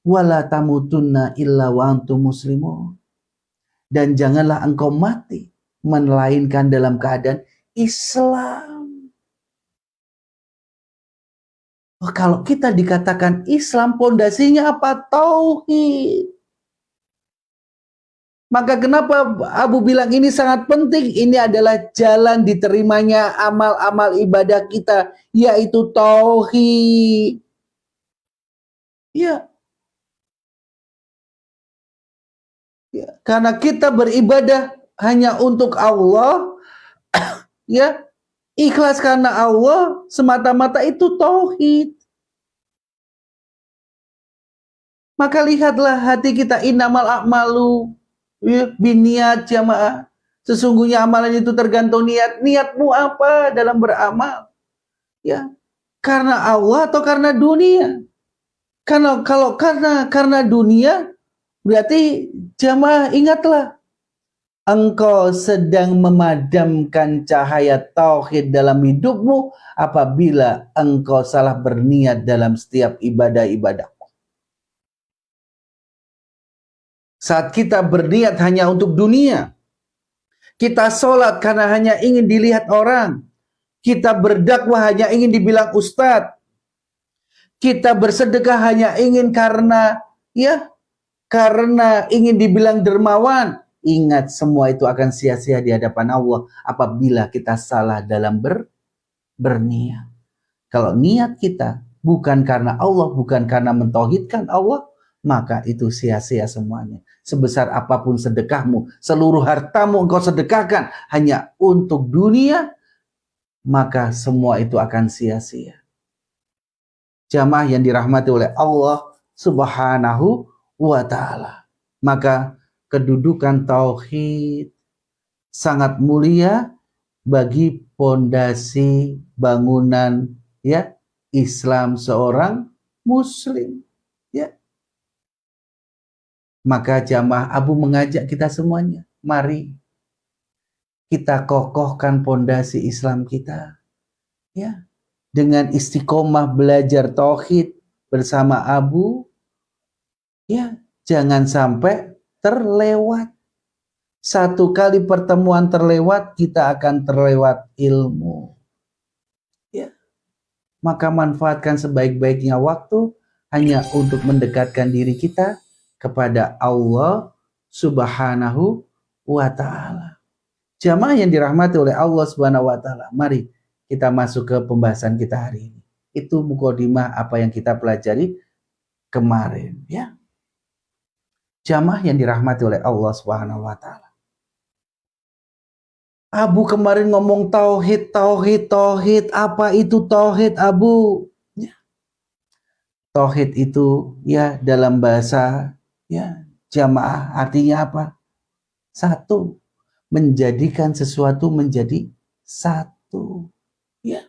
wala tamutunna illa wa antum muslimun. Dan janganlah engkau mati melainkan dalam keadaan Islam. Kalau kita dikatakan Islam, pondasinya apa? Tauhid. Maka kenapa Abu bilang ini sangat penting? Ini adalah jalan diterimanya amal-amal ibadah kita, yaitu tauhid. Ya. Ya, karena kita beribadah hanya untuk Allah, ya, ikhlas karena Allah, semata-mata itu tauhid. Maka lihatlah hati kita, innamal a'malu biniat, jamaah. Sesungguhnya amalan itu tergantung niat. Niatmu apa dalam beramal? Ya, karena Allah atau karena dunia? Kalau karena dunia, berarti jamaah ingatlah, engkau sedang memadamkan cahaya tauhid dalam hidupmu apabila engkau salah berniat dalam setiap ibadah-ibadah. Saat kita berniat hanya untuk dunia, kita sholat karena hanya ingin dilihat orang, kita berdakwah hanya ingin dibilang ustadz, kita bersedekah hanya ingin karena ingin dibilang dermawan. Ingat, semua itu akan sia-sia di hadapan Allah apabila kita salah dalam berniat. Kalau niat kita bukan karena Allah, bukan karena mentauhidkan Allah, maka itu sia-sia semuanya. Sebesar apapun sedekahmu, seluruh hartamu engkau sedekahkan hanya untuk dunia, maka semua itu akan sia-sia. Jamaah yang dirahmati oleh Allah Subhanahu wa ta'ala. Maka kedudukan tauhid sangat mulia bagi pondasi bangunan Islam seorang muslim. Ya. Maka jamaah, Abu mengajak kita semuanya, mari kita kokohkan pondasi Islam kita. Ya. Dengan istiqomah belajar tauhid bersama Abu, ya, jangan sampai terlewat. Satu kali pertemuan terlewat, kita akan terlewat ilmu. Ya. Maka manfaatkan sebaik-baiknya waktu hanya untuk mendekatkan diri kita kepada Allah Subhanahu wa ta'ala. Jamaah yang dirahmati oleh Allah Subhanahu wa ta'ala, mari kita masuk ke pembahasan kita hari ini. Itu mukadimah apa yang kita pelajari kemarin, ya. Jamaah yang dirahmati oleh Allah Subhanahu wa ta'ala. Abu kemarin ngomong tauhid. Apa itu tauhid, Abu? Ya. Tauhid itu ya dalam bahasa jamaah artinya apa? Satu. Menjadikan sesuatu menjadi satu. Ya.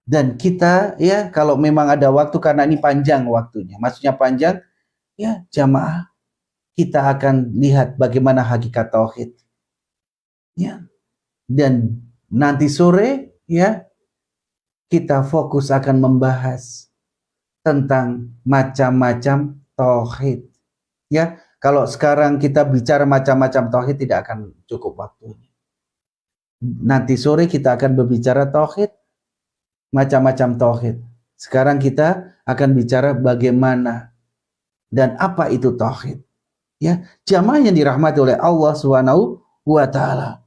Dan kita kalau memang ada waktu, karena ini panjang waktunya, maksudnya panjang, jamaah, kita akan lihat bagaimana hakikat tauhid. Ya. Dan nanti sore kita fokus akan membahas tentang macam-macam tauhid. Ya, kalau sekarang kita bicara macam-macam tauhid tidak akan cukup waktunya. Nanti sore kita akan berbicara tauhid, macam-macam tauhid. Sekarang kita akan bicara bagaimana dan apa itu tauhid. Ya, jamaah yang dirahmati oleh Allah Subhanahu wa ta'ala.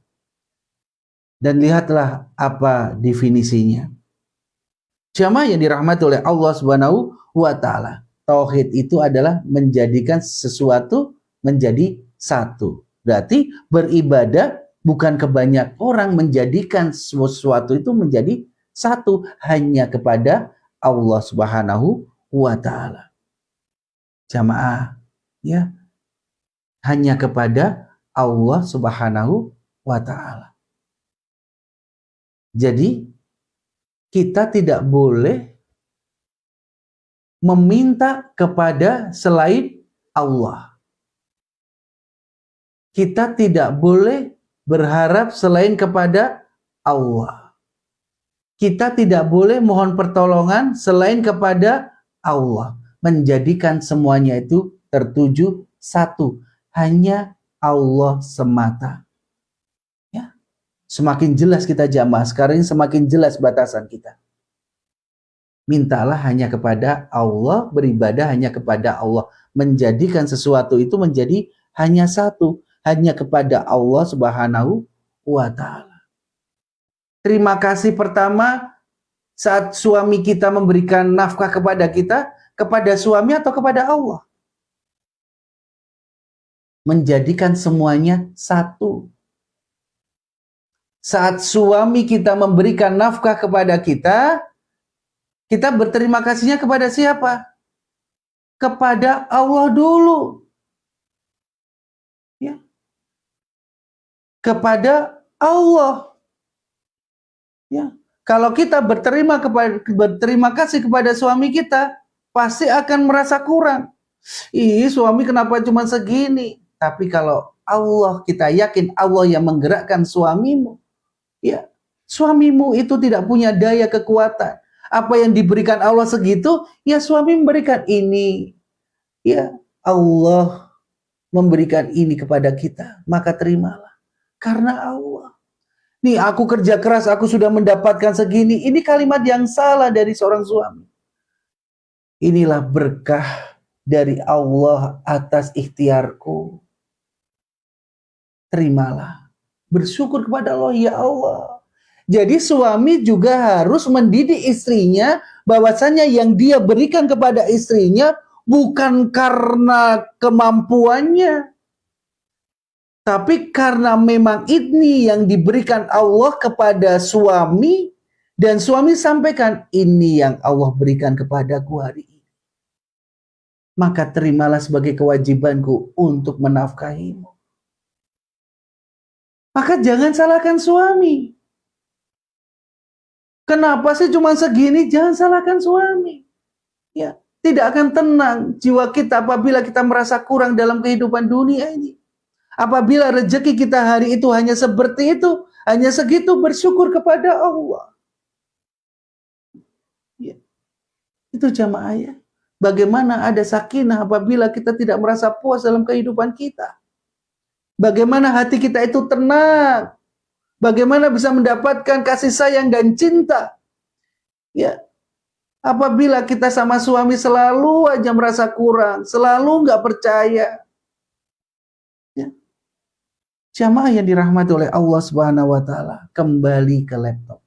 Dan lihatlah apa definisinya. Jamaah yang dirahmati oleh Allah Subhanahu wa ta'ala. Tauhid itu adalah menjadikan sesuatu menjadi satu. Berarti beribadah bukan kebanyak orang, menjadikan sesuatu itu menjadi satu hanya kepada Allah Subhanahu wa ta'ala. Jamaah, hanya kepada Allah Subhanahu wa ta'ala. Jadi kita tidak boleh meminta kepada selain Allah. Kita tidak boleh berharap selain kepada Allah. Kita tidak boleh mohon pertolongan selain kepada Allah. menjadikan semuanya itu tertuju satu, hanya Allah semata. Ya, semakin jelas kita jamaah sekarang, semakin jelas batasan kita. Mintalah hanya kepada Allah, beribadah hanya kepada Allah, menjadikan sesuatu itu menjadi hanya satu, hanya kepada Allah Subhanahu wa Ta'ala. Terima kasih pertama saat suami kita memberikan nafkah kepada kita, kepada suami atau kepada Allah? Menjadikan semuanya satu. Saat suami kita memberikan nafkah kepada kita berterima kasihnya kepada siapa? Kepada Allah dulu. Ya. Kepada Allah. Ya. Kalau kita berterima kasih kepada suami kita, pasti akan merasa kurang. Ih, suami kenapa cuma segini? Tapi kalau Allah, kita yakin Allah yang menggerakkan suamimu. Ya, suamimu itu tidak punya daya kekuatan. Apa yang diberikan Allah segitu, ya suami memberikan ini. Ya, Allah memberikan ini kepada kita, maka terimalah. Karena Allah. Nih, aku kerja keras, aku sudah mendapatkan segini. Ini kalimat yang salah dari seorang suami. Inilah berkah dari Allah atas ikhtiarku. Terimalah. Bersyukur kepada Allah, ya Allah. Jadi suami juga harus mendidik istrinya bahwasanya yang dia berikan kepada istrinya bukan karena kemampuannya, tapi karena memang ini yang diberikan Allah kepada suami, dan suami sampaikan, ini yang Allah berikan kepadaku hari ini. Maka terimalah sebagai kewajibanku untuk menafkahimu. Maka jangan salahkan suami. Kenapa sih cuma segini? Jangan salahkan suami. Ya, tidak akan tenang jiwa kita apabila kita merasa kurang dalam kehidupan dunia ini. Apabila rezeki kita hari itu hanya seperti itu, hanya segitu, bersyukur kepada Allah. Ya. Itu jamaah ya. Bagaimana ada sakinah apabila kita tidak merasa puas dalam kehidupan kita. Bagaimana hati kita itu tenang. Bagaimana bisa mendapatkan kasih sayang dan cinta. Ya. Apabila kita sama suami selalu aja merasa kurang, selalu nggak percaya. Ya. Jamaah yang dirahmati oleh Allah Subhanahu wa Ta'ala, kembali ke laptop.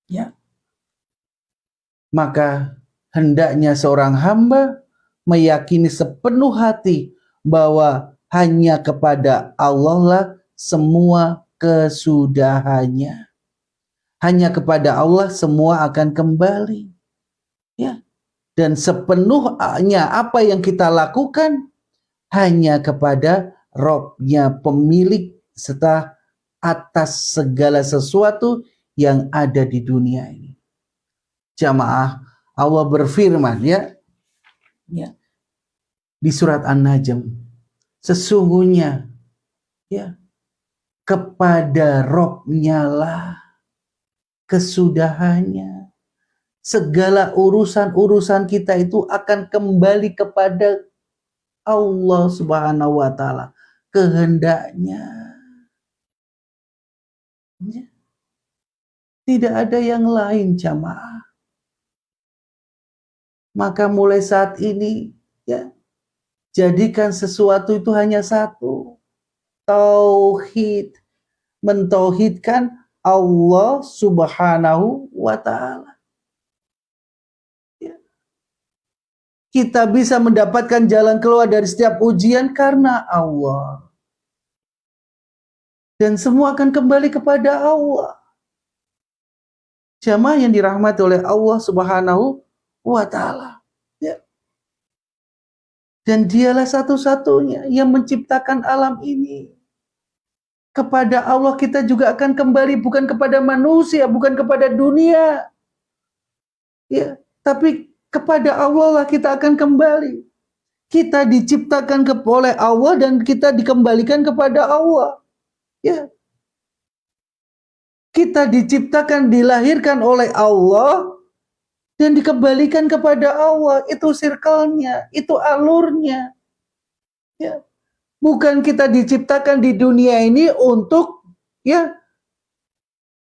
Ya. Maka hendaknya seorang hamba meyakini sepenuh hati bahwa hanya kepada Allah lah semua kesudahannya. Hanya kepada Allah semua akan kembali. Ya. Dan sepenuhnya apa yang kita lakukan hanya kepada Robnya, pemilik serta atas segala sesuatu yang ada di dunia ini. Jamaah, Allah berfirman ya di surat An-Najm, sesungguhnya ya kepada Robnya lah kesudahannya. Segala urusan-urusan kita itu akan kembali kepada Allah Subhanahu wa Ta'ala, kehendaknya. Ya. Tidak ada yang lain jamaah. Maka mulai saat ini ya, jadikan sesuatu itu hanya satu. Tauhid. Mentauhidkan Allah Subhanahu wa Ta'ala. Ya. Kita bisa mendapatkan jalan keluar dari setiap ujian karena Allah. Dan semua akan kembali kepada Allah. Jamaah yang dirahmati oleh Allah Subhanahu wa Ta'ala. Ya. Dan dialah satu-satunya yang menciptakan alam ini. Kepada Allah kita juga akan kembali, bukan kepada manusia, bukan kepada dunia. Ya, tapi kepada Allah lah kita akan kembali. Kita diciptakan oleh Allah dan kita dikembalikan kepada Allah. Ya. Kita diciptakan, dilahirkan oleh Allah dan dikembalikan kepada Allah. Itu circle-nya, itu alurnya. Ya. Bukan kita diciptakan di dunia ini untuk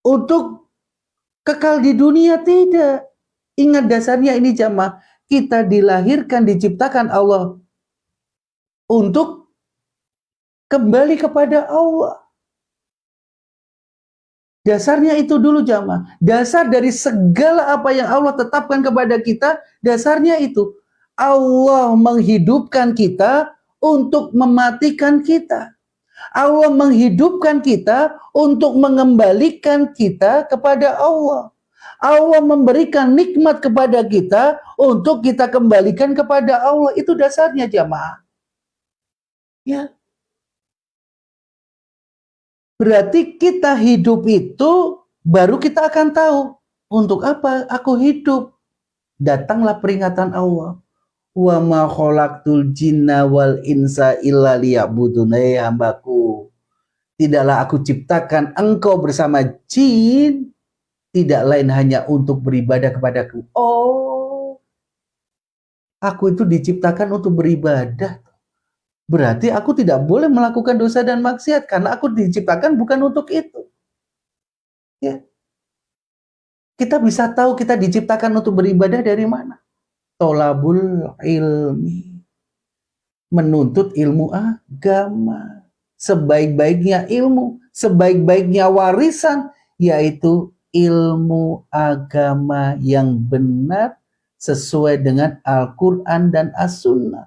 untuk kekal di dunia, tidak. Ingat dasarnya ini jamaah, kita dilahirkan, diciptakan Allah untuk kembali kepada Allah. Dasarnya itu dulu jamaah. Dasar dari segala apa yang Allah tetapkan kepada kita, dasarnya itu. Allah menghidupkan kita untuk mematikan kita. Allah menghidupkan kita untuk mengembalikan kita kepada Allah. Allah memberikan nikmat kepada kita untuk kita kembalikan kepada Allah. Itu dasarnya jamaah. Ya. Berarti kita hidup itu baru kita akan tahu untuk apa aku hidup. Datanglah peringatan Allah. Wa ma khalaqtul jinna wal insa illa liya'budun. Hambaku, tidaklah aku ciptakan engkau bersama jin tidak lain hanya untuk beribadah kepadaku. Oh, aku itu diciptakan untuk beribadah. Berarti aku tidak boleh melakukan dosa dan maksiat karena aku diciptakan bukan untuk itu. Ya. Kita bisa tahu kita diciptakan untuk beribadah dari mana? Tolabul ilmi. Menuntut ilmu agama. Sebaik-baiknya ilmu, sebaik-baiknya warisan, yaitu ilmu agama yang benar sesuai dengan Al-Quran dan As-Sunnah.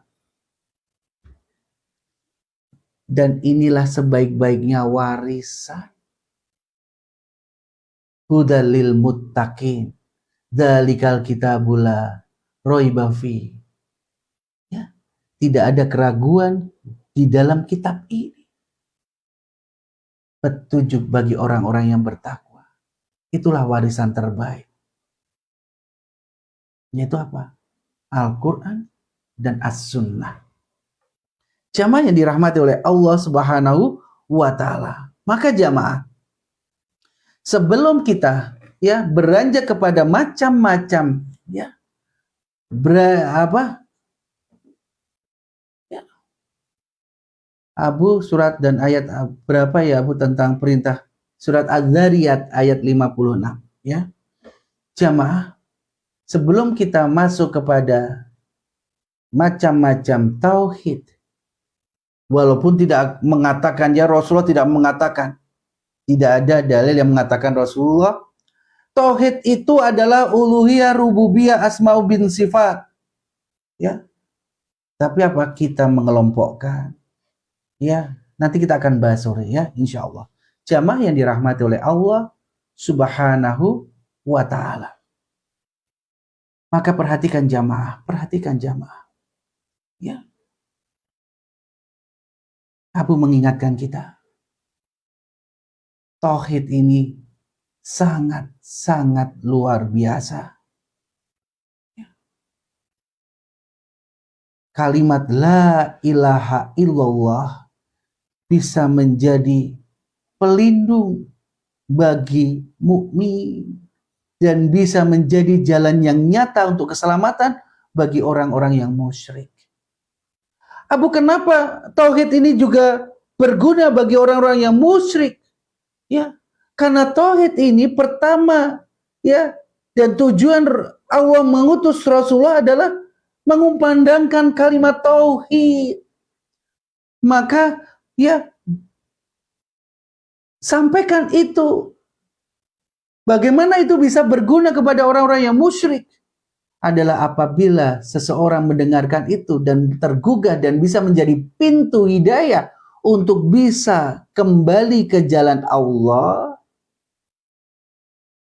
Dan inilah sebaik-baiknya warisan. Hudalil muttaqin. Dzalikal kitabula raiba fi. Ya, tidak ada keraguan di dalam kitab ini. Petunjuk bagi orang-orang yang bertakwa. Itulah warisan terbaik. Yaitu apa? Al-Quran dan As-Sunnah. Jamaah yang dirahmati oleh Allah Subhanahu wa Ta'ala. Maka jamaah, sebelum kita beranjak kepada macam-macam Abu surat dan ayat berapa ya Abu tentang perintah surat Az-Zariyat ayat 56 ya. Jamaah, sebelum kita masuk kepada macam-macam tauhid, walaupun tidak mengatakan Rasulullah tidak mengatakan, tidak ada dalil yang mengatakan Rasulullah tauhid itu adalah uluhiyah, rububiyah, asma'u bin sifat. Ya. Tapi apa kita mengelompokkan? Ya, nanti kita akan bahas sore ya, insyaallah. Jamaah yang dirahmati oleh Allah Subhanahu wa Ta'ala. Maka perhatikan jamaah. Ya. Abu mengingatkan kita. Tauhid ini sangat-sangat luar biasa. Ya. Kalimat la ilaha illallah bisa menjadi pelindung bagi mukmin dan bisa menjadi jalan yang nyata untuk keselamatan bagi orang-orang yang musyrik. Abu, kenapa tauhid ini juga berguna bagi orang-orang yang musyrik? Ya, karena tauhid ini pertama dan tujuan Allah mengutus Rasulullah adalah mengumandangkan kalimat tauhid. Maka sampaikan itu. Bagaimana itu bisa berguna kepada orang-orang yang musyrik? Adalah apabila seseorang mendengarkan itu dan tergugah dan bisa menjadi pintu hidayah untuk bisa kembali ke jalan Allah,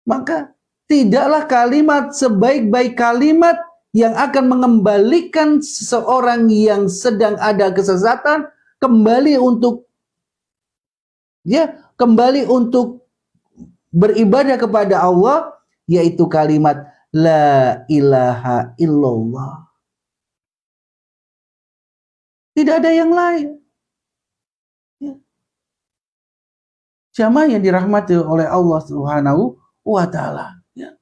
maka tidaklah kalimat sebaik-baik kalimat yang akan mengembalikan seseorang yang sedang ada kesesatan kembali untuk beribadah kepada Allah, yaitu kalimat la ilaha illallah. Tidak ada yang lain. Ya. Jamaah yang dirahmati oleh Allah Subhanahu wa Ta'ala. Ya.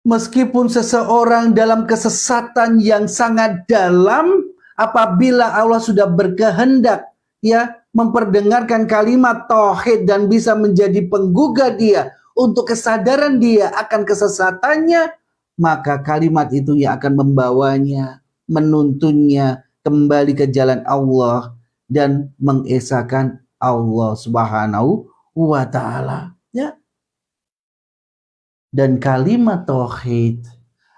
Meskipun seseorang dalam kesesatan yang sangat dalam, apabila Allah sudah berkehendak ya memperdengarkan kalimat tauhid dan bisa menjadi penggugah dia untuk kesadaran dia akan kesesatannya, maka kalimat itu yang akan membawanya, menuntunnya kembali ke jalan Allah dan mengesahkan Allah Subhanahu wa taala, ya. Dan kalimat tauhid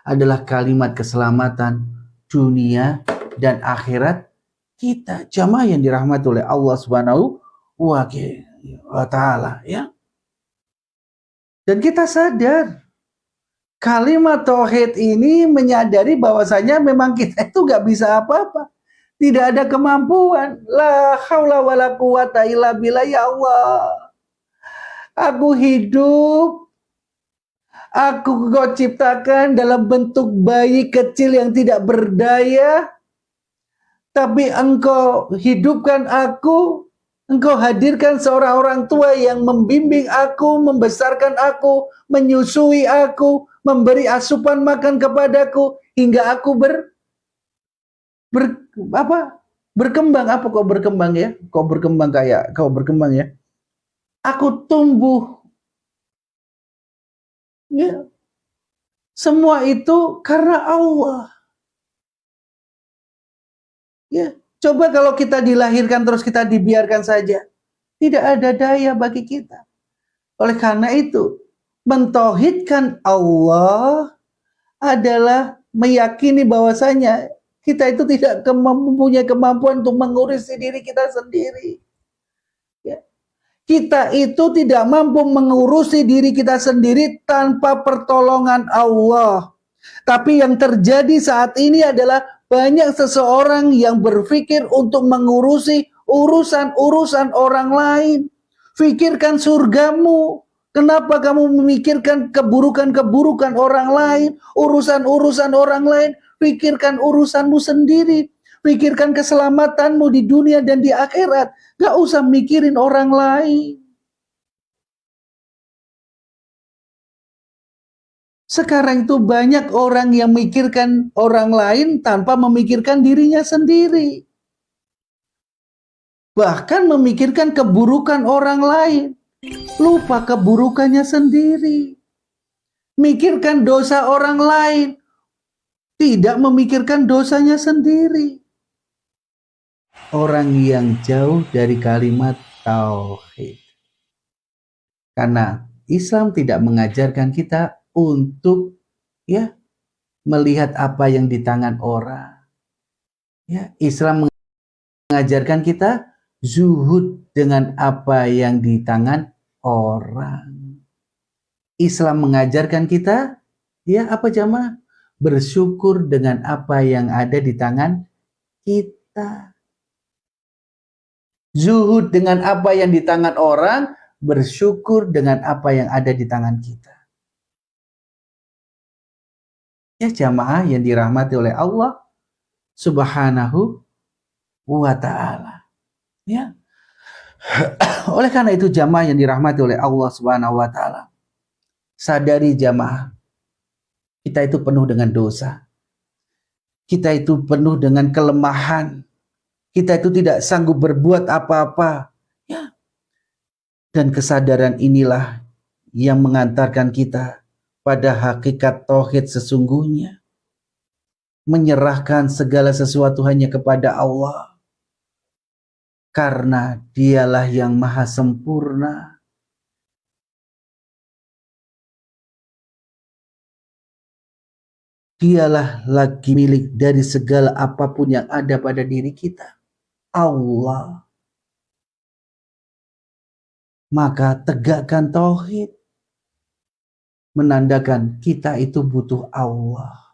adalah kalimat keselamatan dunia dan akhirat kita, jamaah yang dirahmati oleh Allah Subhanahu wa taala, ya. Dan kita sadar kalimat tauhid ini menyadari bahwasanya memang kita itu gak bisa apa-apa. Tidak ada kemampuan. La haula wala quwata illa billah, ya Allah. Aku hidup, aku Kau ciptakan dalam bentuk bayi kecil yang tidak berdaya, tapi Engkau hidupkan aku, Engkau hadirkan seorang orang tua yang membimbing aku, membesarkan aku, menyusui aku, memberi asupan makan kepadaku, hingga aku berkembang. Apa kau berkembang ya? Kau berkembang kayak kau berkembang ya. Aku tumbuh. Ya. Semua itu karena Allah. Ya, coba kalau kita dilahirkan terus kita dibiarkan saja, tidak ada daya bagi kita. Oleh karena itu, mentauhidkan Allah adalah meyakini bahwasanya kita itu tidak mempunyai kemampuan untuk mengurusi diri kita sendiri. Ya. Kita itu tidak mampu mengurusi diri kita sendiri tanpa pertolongan Allah. Tapi yang terjadi saat ini adalah banyak seseorang yang berpikir untuk mengurusi urusan-urusan orang lain. Pikirkan surgamu. Kenapa kamu memikirkan keburukan-keburukan orang lain, urusan-urusan orang lain? Pikirkan urusanmu sendiri. Pikirkan keselamatanmu di dunia dan di akhirat. Gak usah mikirin orang lain. Sekarang itu banyak orang yang memikirkan orang lain tanpa memikirkan dirinya sendiri. Bahkan memikirkan keburukan orang lain. Lupa keburukannya sendiri. Mikirkan dosa orang lain. Tidak memikirkan dosanya sendiri. Orang yang jauh dari kalimat tauhid. Karena Islam tidak mengajarkan kita untuk ya melihat apa yang di tangan orang. Ya, Islam mengajarkan kita zuhud dengan apa yang di tangan orang. Islam mengajarkan kita ya apa jamaah? Bersyukur dengan apa yang ada di tangan kita. Zuhud dengan apa yang di tangan orang, bersyukur dengan apa yang ada di tangan kita. Ya jamaah yang dirahmati oleh Allah Subhanahu wa ta'ala. Ya. Oleh karena itu jamaah yang dirahmati oleh Allah Subhanahu wa ta'ala, sadari jamaah, kita itu penuh dengan dosa. Kita itu penuh dengan kelemahan. Kita itu tidak sanggup berbuat apa-apa. Ya. Dan kesadaran inilah yang mengantarkan kita pada hakikat tauhid sesungguhnya. Menyerahkan segala sesuatu hanya kepada Allah. Karena dialah yang maha sempurna. Dialah lagi milik dari segala apapun yang ada pada diri kita. Allah. Maka tegakkan tauhid. Menandakan kita itu butuh Allah.